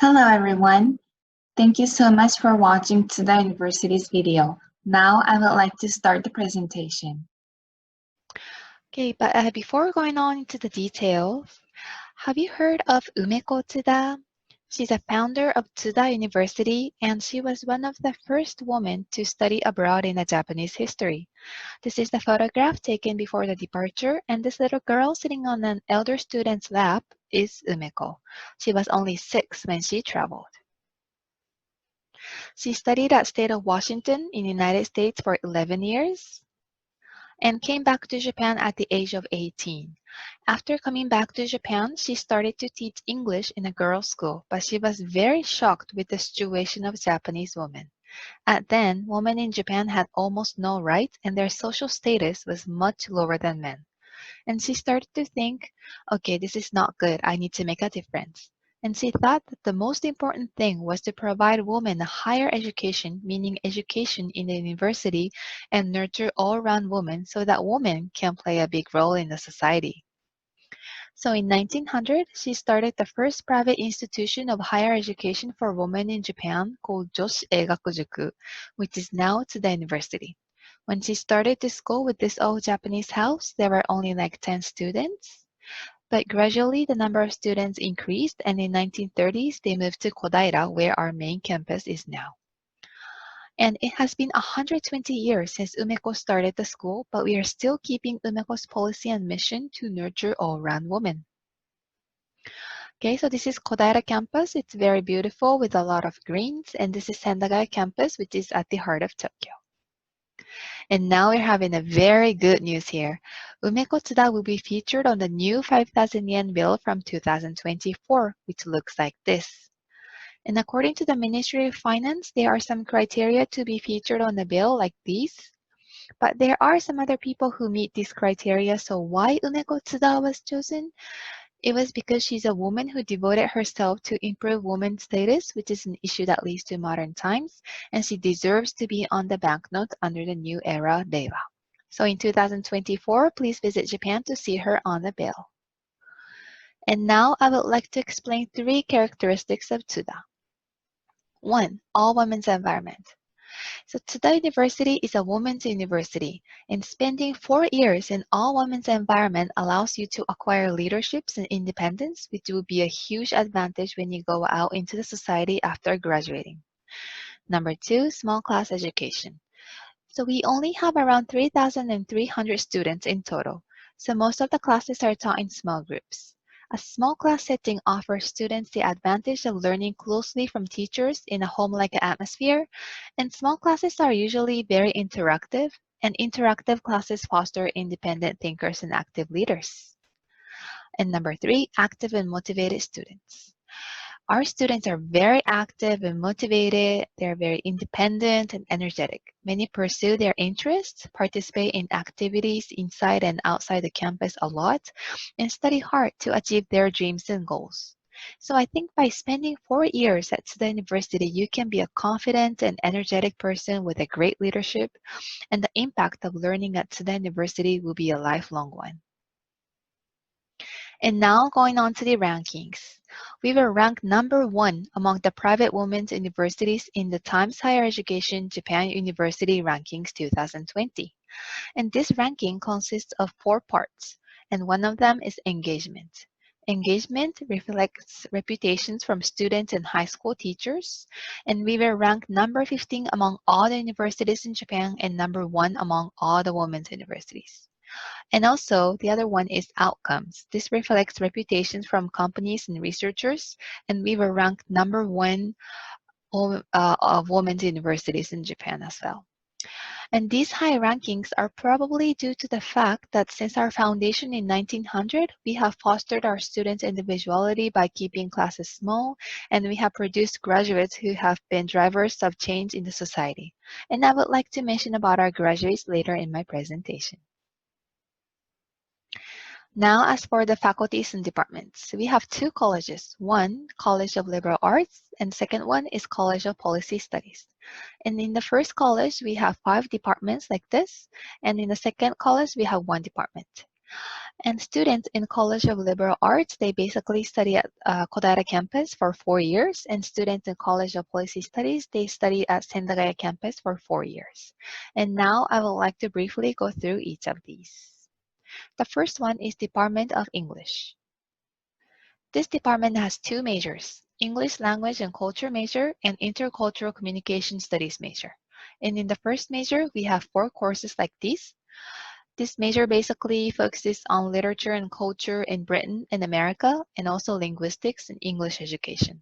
Hello everyone. Thank you so much for watching Tsuda University's video. Now I would like to start the presentation. Okay, but before going on into the details, have you heard of Umeko Tsuda? She's a founder of Tsuda University, and she was one of the first women to study abroad in Japanese history. This is the photograph taken before the departure, and this little girl sitting on an elder student's lap is Umeko. She was only 6 when she traveled. She studied at State of Washington in the United States for 11 years and came back to Japan at the age of 18. After coming back to Japan, she started to teach English in a girls' school, but she was very shocked with the situation of Japanese women. At then, women in Japan had almost no rights and their social status was much lower than men. And she started to think, okay, this is not good. I need to make a difference. And she thought that the most important thing was to provide women a higher education, meaning education in the university, and nurture all-around women so that women can play a big role in the society. So in 1900, she started the first private institution of higher education for women in Japan called Joshi Eigakujuku, which is now Tsuda University. When she started the school with this old Japanese house, there were only like 10 students. But gradually, the number of students increased, and in 1930s, they moved to Kodaira, where our main campus is now. And it has been 120 years since Umeko started the school, but we are still keeping Umeko's policy and mission to nurture all-round women. Okay, so this is Kodaira campus. It's very beautiful with a lot of greens, and this is Sendagaya campus, which is at the heart of Tokyo. And now we're having a very good news here. Umeko Tsuda will be featured on the new 5,000 yen bill from 2024, which looks like this. And according to the Ministry of Finance, there are some criteria to be featured on the bill like these. But there are some other people who meet these criteria, so why Umeko Tsuda was chosen? It was because she's a woman who devoted herself to improve women's status, which is an issue that leads to modern times, and she deserves to be on the banknote under the new era Reiwa. So in 2024, please visit Japan to see her on the bill. And now I would like to explain 3 characteristics of Tsuda. 1. All women's environment. So Tsuda University is a women's university, and spending 4 years in all women's environment allows you to acquire leaderships and independence, which will be a huge advantage when you go out into the society after graduating. Number 2, small class education. So we only have around 3,300 students in total, so most of the classes are taught in small groups. A small class setting offers students the advantage of learning closely from teachers in a home-like atmosphere, and small classes are usually very interactive, and interactive classes foster independent thinkers and active leaders. And number 3, active and motivated students. Our students are very active and motivated. They're very independent and energetic. Many pursue their interests, participate in activities inside and outside the campus a lot, and study hard to achieve their dreams and goals. So I think by spending 4 years at Tsuda University, you can be a confident and energetic person with a great leadership, and the impact of learning at Tsuda University will be a lifelong one. And now going on to the rankings. We were ranked number 1 among the private women's universities in the Times Higher Education Japan University Rankings 2020. And this ranking consists of 4 parts, and one of them is engagement. Engagement reflects reputations from students and high school teachers, and we were ranked number 15 among all the universities in Japan and number 1 among all the women's universities. And also, the other one is outcomes. This reflects reputations from companies and researchers, and we were ranked number 1 of women's universities in Japan as well. And these high rankings are probably due to the fact that since our foundation in 1900, we have fostered our students' individuality by keeping classes small, and we have produced graduates who have been drivers of change in the society. And I would like to mention about our graduates later in my presentation. Now, as for the faculties and departments, we have 2 colleges. One, College of Liberal Arts, and second one is College of Policy Studies. And in the first college, we have 5 departments like this, and in the second college, we have 1 department. And students in College of Liberal Arts, they basically study at Kodaira campus for 4 years. And students in College of Policy Studies, they study at Sendagaya campus for 4 years. And now I would like to briefly go through each of these. The first one is Department of English. This department has 2 majors, English Language and Culture major and Intercultural Communication Studies major. And in the first major, we have 4 courses like these. This major basically focuses on literature and culture in Britain and America, and also linguistics and English education.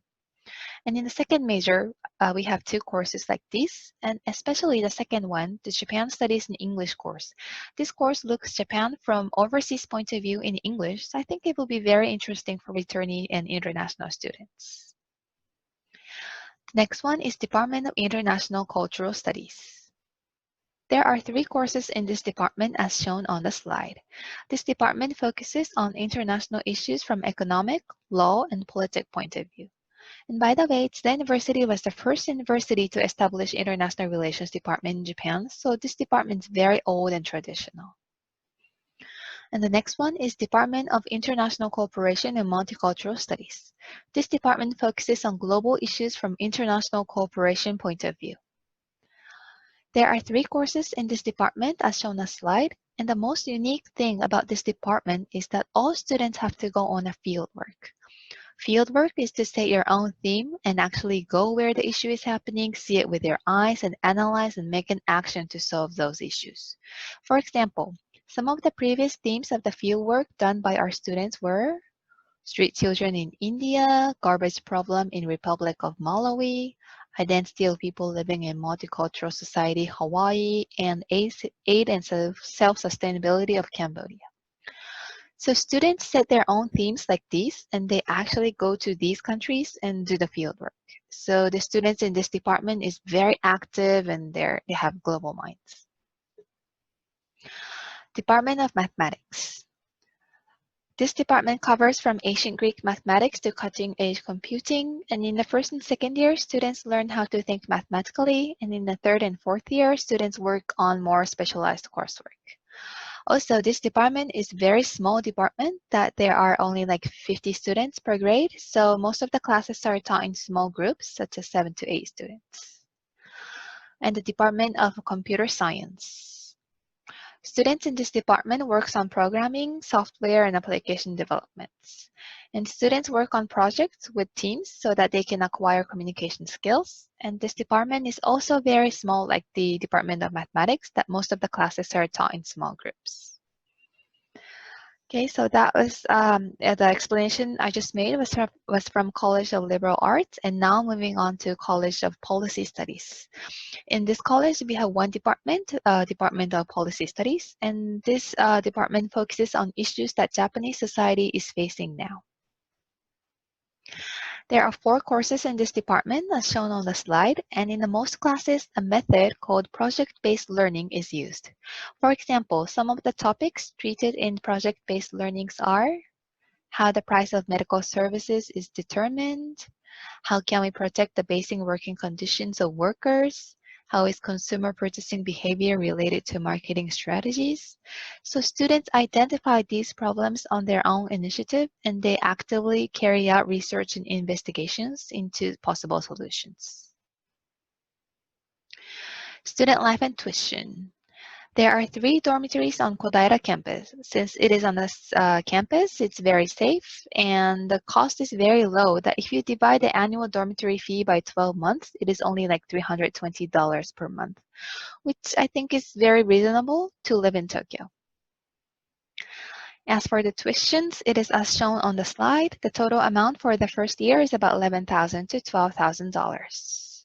And in the second major, we have 2 courses like this, and especially the second one, the Japan Studies in English course. This course looks Japan from overseas point of view in English, so I think it will be very interesting for returnee and international students. The next one is Department of International Cultural Studies. There are 3 courses in this department as shown on the slide. This department focuses on international issues from economic, law, and political point of view. And by the way, Tsuda University was the first university to establish International Relations Department in Japan, so this department is very old and traditional. And the next one is Department of International Cooperation and Multicultural Studies. This department focuses on global issues from international cooperation point of view. There are 3 courses in this department as shown on the slide, and the most unique thing about this department is that all students have to go on a fieldwork. Fieldwork is to set your own theme and actually go where the issue is happening, see it with your eyes, and analyze and make an action to solve those issues. For example, some of the previous themes of the fieldwork done by our students were street children in India, garbage problem in Republic of Malawi, identity of people living in multicultural society Hawaii, and aid and self-sustainability of Cambodia. So students set their own themes like these, and they actually go to these countries and do the fieldwork. So the students in this department is very active and they have global minds. Department of Mathematics. This department covers from ancient Greek mathematics to cutting-edge computing, and in the first and second year, students learn how to think mathematically, and in the third and fourth year, students work on more specialized coursework. Also, this department is a very small department that there are only like 50 students per grade, so most of the classes are taught in small groups, such as 7 to 8 students. And the Department of Computer Science. Students in this department works on programming, software, and application developments. And students work on projects with teams so that they can acquire communication skills. And this department is also very small, like the Department of Mathematics, that most of the classes are taught in small groups. Okay, so that was the explanation I just made was from College of Liberal Arts, and now moving on to College of Policy Studies. In this college, we have one department, Department of Policy Studies, and this department focuses on issues that Japanese society is facing now. There are 4 courses in this department as shown on the slide, and in the most classes, a method called project-based learning is used. For example, some of the topics treated in project-based learnings are how the price of medical services is determined, how can we protect the basic working conditions of workers, how is consumer purchasing behavior related to marketing strategies? So students identify these problems on their own initiative, and they actively carry out research and investigations into possible solutions. Student life and tuition. There are 3 dormitories on Kodaira campus. Since it is on this campus, it's very safe, and the cost is very low, that if you divide the annual dormitory fee by 12 months, it is only like $320 per month, which I think is very reasonable to live in Tokyo. As for the tuitions, it is as shown on the slide. The total amount for the first year is about $11,000 to $12,000.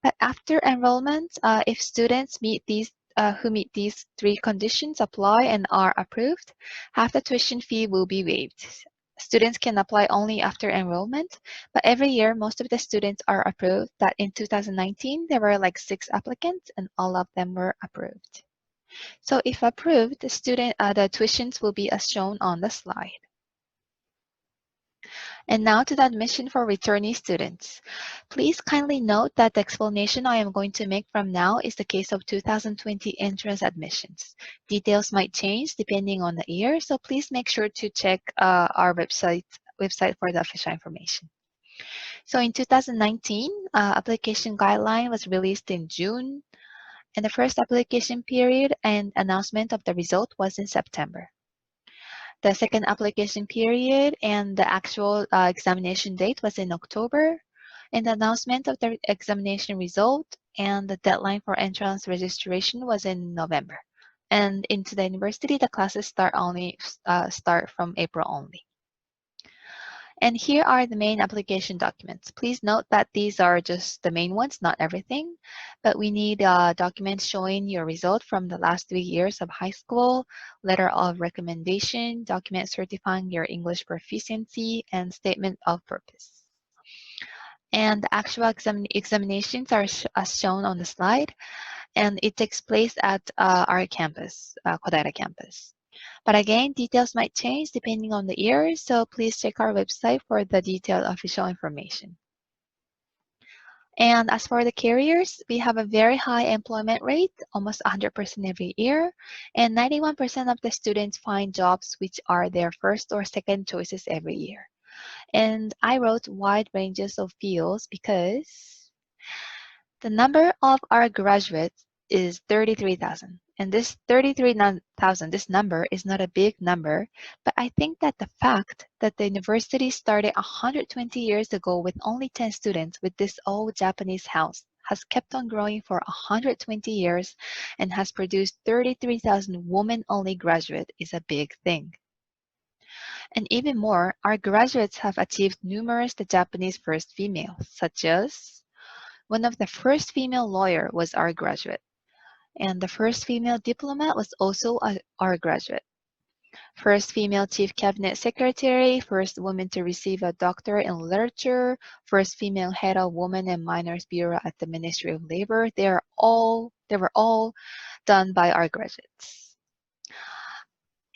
But after enrollment, if students meet these who meet these 3 conditions apply and are approved, half the tuition fee will be waived. Students can apply only after enrollment, but every year most of the students are approved. That in 2019 there were like 6 applicants and all of them were approved. So if approved, the tuitions will be as shown on the slide. And now to the admission for returnee students. Please kindly note that the explanation I am going to make from now is the case of 2020 entrance admissions. Details might change depending on the year, so please make sure to check our website for the official information. So in 2019, application guideline was released in June, and the first application period and announcement of the result was in September. The second application period and the actual examination date was in October, and the announcement of the examination result and the deadline for entrance registration was in November. And into the university, the classes start from April only. And here are the main application documents. Please note that these are just the main ones, not everything, but we need documents showing your result from the last 3 years of high school, letter of recommendation, document certifying your English proficiency, and statement of purpose. And the actual examinations are as shown on the slide, and it takes place at our campus, Kodaira campus. But again, details might change depending on the year, so please check our website for the detailed official information. And as for the careers, we have a very high employment rate, almost 100% every year, and 91% of the students find jobs which are their first or second choices every year. And I wrote wide ranges of fields because the number of our graduates is 33,000. And this 33,000, this number is not a big number, but I think that the fact that the university started 120 years ago with only 10 students with this old Japanese house has kept on growing for 120 years and has produced 33,000 women-only graduates is a big thing. And even more, our graduates have achieved numerous the Japanese first females, such as one of the first female lawyer was our graduate, and the first female diplomat was also our graduate. First female chief cabinet secretary, first woman to receive a doctorate in literature, first female head of Women and Minors Bureau at the Ministry of Labor. They were all done by our graduates.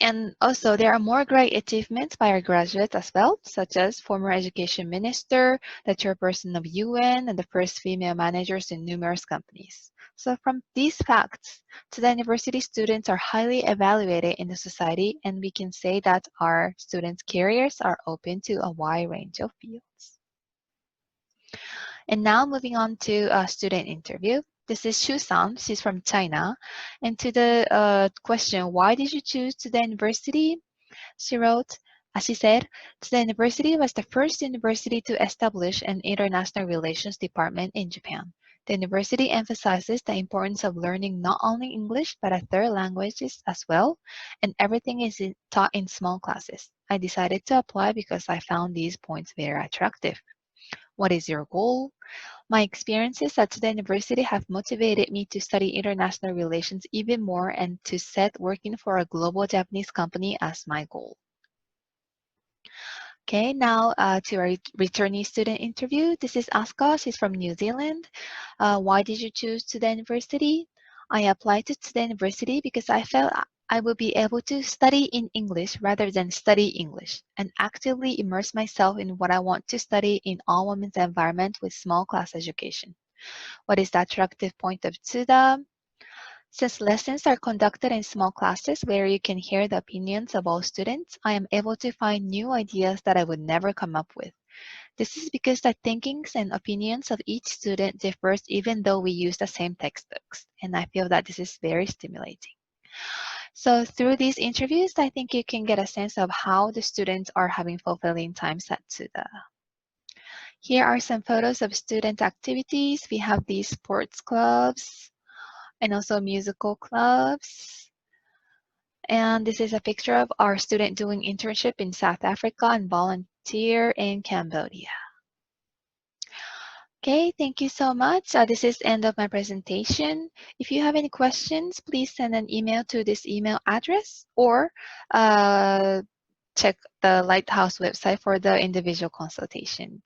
And also, there are more great achievements by our graduates as well, such as former education minister, the chairperson of UN, and the first female managers in numerous companies. So from these facts, Tsuda University students are highly evaluated in the society, and we can say that our students' careers are open to a wide range of fields. And now moving on to a student interview. This is Shu-san. She's from China. And to the question, why did you choose Tsuda University? She wrote, as she said, Tsuda University was the first university to establish an international relations department in Japan. The university emphasizes the importance of learning not only English, but other languages as well, and everything is taught in small classes. I decided to apply because I found these points very attractive. What is your goal? My experiences at Tsuda University have motivated me to study international relations even more and to set working for a global Japanese company as my goal. Okay, now to our returnee student interview. This is Asuka. She's from New Zealand. Why did you choose Tsuda University? I applied to Tsuda University because I felt I would be able to study in English rather than study English and actively immerse myself in what I want to study in all-women's environment with small class education. What is the attractive point of Tsuda? Since lessons are conducted in small classes where you can hear the opinions of all students, I am able to find new ideas that I would never come up with. This is because the thinkings and opinions of each student differs even though we use the same textbooks, and I feel that this is very stimulating. So through these interviews, I think you can get a sense of how the students are having fulfilling times at Tsuda. Here are some photos of student activities. We have these sports clubs and also musical clubs. And this is a picture of our student doing internship in South Africa and volunteer in Cambodia. Okay, thank you so much. This is the end of my presentation. If you have any questions, please send an email to this email address or check the Lighthouse website for the individual consultations.